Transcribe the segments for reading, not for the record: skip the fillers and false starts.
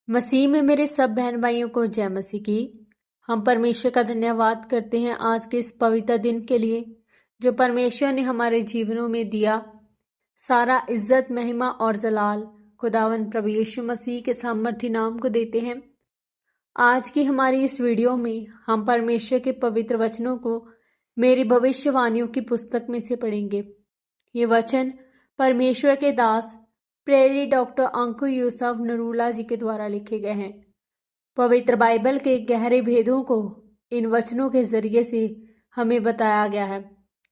मसीह में मेरे सब बहन भाइयों को जय मसीह की। हम परमेश्वर का धन्यवाद करते हैं आज के इस पवित्र दिन के लिए जो परमेश्वर ने हमारे जीवनों में दिया। सारा इज्जत, महिमा और जलाल खुदावन प्रभु यीशु मसीह के सामर्थी नाम को देते हैं। आज की हमारी इस वीडियो में हम परमेश्वर के पवित्र वचनों को मेरी भविष्यवाणियों की पुस्तक में से पढ़ेंगे। ये वचन परमेश्वर के दास प्रेरित डॉक्टर अंकु यूसुफ नरूला जी के द्वारा लिखे गए हैं। पवित्र बाइबल के गहरे भेदों को इन वचनों के जरिए से हमें बताया गया है,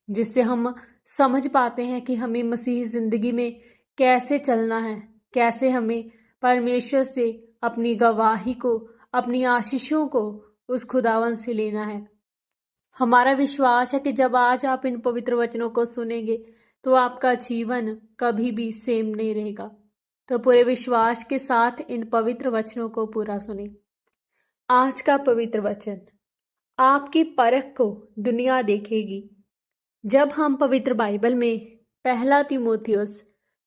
जिससे हम समझ पाते हैं कि हमें मसीही जिंदगी में कैसे चलना है, कैसे हमें परमेश्वर से अपनी गवाही को, अपनी आशीषों को उस खुदावन से लेना है। हमारा विश्वास है कि जब आज आप इन पवित्र वचनों को सुनेंगे तो आपका जीवन कभी भी सेम नहीं रहेगा। तो पूरे विश्वास के साथ इन पवित्र वचनों को पूरा सुने। आज का पवित्र वचन, आपकी परख को दुनिया देखेगी। जब हम पवित्र बाइबल में पहला तीमुथियुस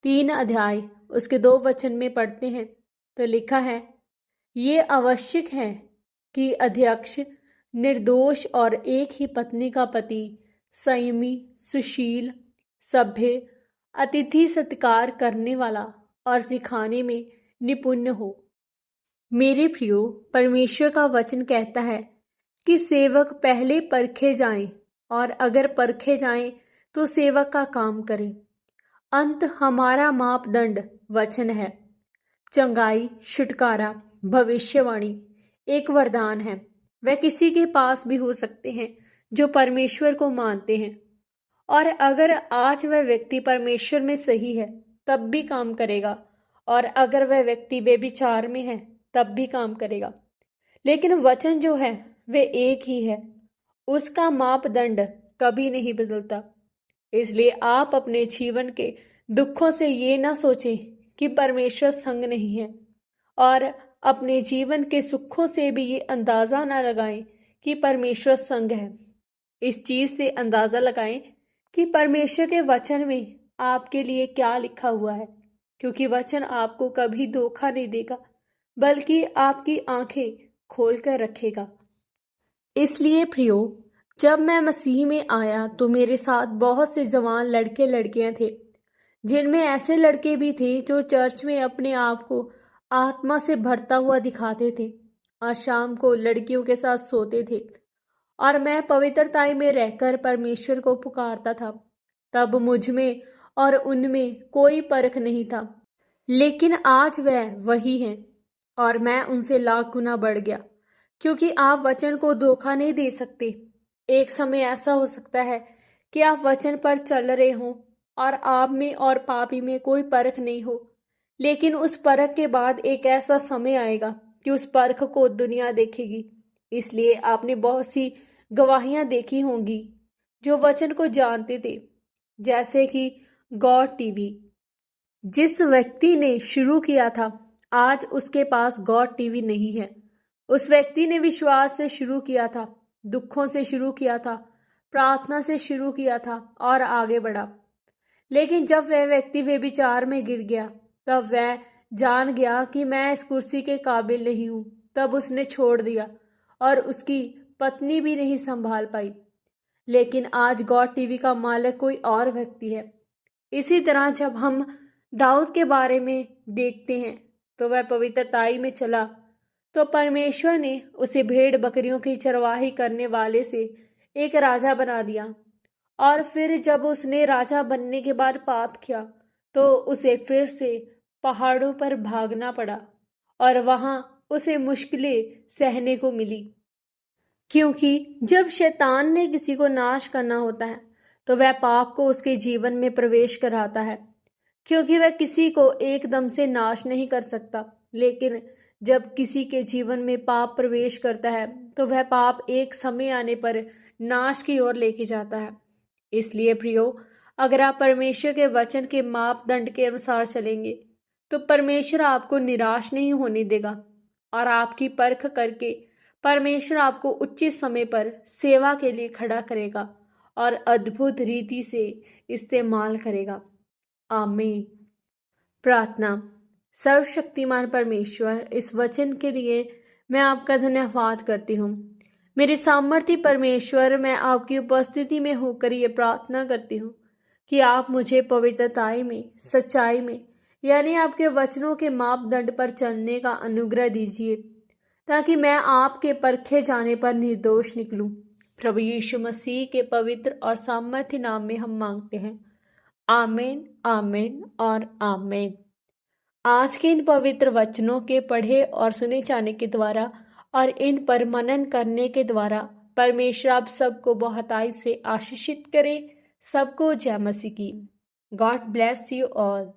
3 अध्याय उसके 2 वचन में पढ़ते हैं तो लिखा है, ये आवश्यक है कि अध्यक्ष निर्दोष और एक ही पत्नी का पति संयमी, सुशील, सभ्य, अतिथि सत्कार करने वाला और सिखाने में निपुण हो। मेरे प्रियो, परमेश्वर का वचन कहता है कि सेवक पहले परखे जाएं और अगर परखे जाएं तो सेवक का काम करें। अंत हमारा मापदंड वचन है। चंगाई, छुटकारा, भविष्यवाणी एक वरदान है। वह किसी के पास भी हो सकते हैं जो परमेश्वर को मानते हैं। और अगर आज वह व्यक्ति परमेश्वर में सही है तब भी काम करेगा, और अगर वह व्यक्ति व्यभिचार में है तब भी काम करेगा। लेकिन वचन जो है वे एक ही है, उसका मापदंड कभी नहीं बदलता। इसलिए आप अपने जीवन के दुखों से ये ना सोचें कि परमेश्वर संग नहीं है, और अपने जीवन के सुखों से भी ये अंदाजा ना लगाएं कि परमेश्वर संग है। इस चीज से अंदाजा लगाएं कि परमेश्वर के वचन में आपके लिए क्या लिखा हुआ है, क्योंकि वचन आपको कभी धोखा नहीं देगा, बल्कि आपकी आंखें खोलकर रखेगा। इसलिए प्रियो, जब मैं मसीह में आया तो मेरे साथ बहुत से जवान लड़के लड़कियां थे, जिनमें ऐसे लड़के भी थे जो चर्च में अपने आप को आत्मा से भरता हुआ दिखाते थे और शाम को लड़कियों के साथ सोते थे, और मैं पवित्रताई में रहकर परमेश्वर को पुकारता था। तब मुझ में और उनमें कोई परख नहीं था। लेकिन आज वह वही हैं और मैं उनसे लाख गुना बढ़ गया, क्योंकि आप वचन को धोखा नहीं दे सकते। एक समय ऐसा हो सकता है कि आप वचन पर चल रहे हों और आप में और पापी में कोई परख नहीं हो, लेकिन उस परख के बाद एक ऐसा समय आएगा कि उस परख को दुनिया देखेगी। इसलिए आपने बहुत सी गवाहियां देखी होंगी जो वचन को जानते थे, जैसे कि गॉड टीवी। जिस व्यक्ति ने शुरू किया था आज उसके पास गॉड टीवी नहीं है। उस व्यक्ति ने विश्वास से शुरू किया था, दुखों से शुरू किया था, प्रार्थना से शुरू किया था और आगे बढ़ा। लेकिन जब वह व्यक्ति व्यभिचार में गिर गया तब वह जान गया कि मैं इस कुर्सी के काबिल नहीं हूं। तब उसने छोड़ दिया और उसकी पत्नी भी नहीं संभाल पाई। लेकिन आज गॉड टीवी का मालिक कोई और व्यक्ति है। इसी तरह जब हम दाऊद के बारे में देखते हैं तो वह पवित्रताई में चला तो परमेश्वर ने उसे भेड़ बकरियों की चरवाही करने वाले से एक राजा बना दिया, और फिर जब उसने राजा बनने के बाद पाप किया तो उसे फिर से पहाड़ों पर भागना पड़ा और वहां उसे मुश्किलें सहने को मिली। क्योंकि जब शैतान ने किसी को नाश करना होता है तो वह पाप को उसके जीवन में प्रवेश कराता है, क्योंकि वह किसी को एकदम से नाश नहीं कर सकता। लेकिन जब किसी के जीवन में पाप प्रवेश करता है तो वह पाप एक समय आने पर नाश की ओर लेके जाता है। इसलिए प्रियो, अगर आप परमेश्वर के वचन के मापदंड के अनुसार चलेंगे तो परमेश्वर आपको निराश नहीं होने देगा, और आपकी परख करके परमेश्वर आपको उचित समय पर सेवा के लिए खड़ा करेगा और अद्भुत रीति से इस्तेमाल करेगा। आमीन। प्रार्थना। सर्वशक्तिमान परमेश्वर, इस वचन के लिए मैं आपका धन्यवाद करती हूँ। मेरे सामर्थ्य परमेश्वर, मैं आपकी उपस्थिति में होकर ये प्रार्थना करती हूँ कि आप मुझे पवित्रताई में, सच्चाई में, यानी आपके वचनों के मापदंड पर चलने का अनुग्रह दीजिए, ताकि मैं आपके परखे जाने पर निर्दोष निकलूं। प्रभु यीशु मसीह के पवित्र और सामर्थ्य नाम में हम मांगते हैं। आमीन, आमीन और आमीन। आज के इन पवित्र वचनों के पढ़े और सुने जाने के द्वारा और इन पर मनन करने के द्वारा परमेश्वर आप सबको बहुतायत से आशीषित करे। सबको जय मसीह की। God bless you all.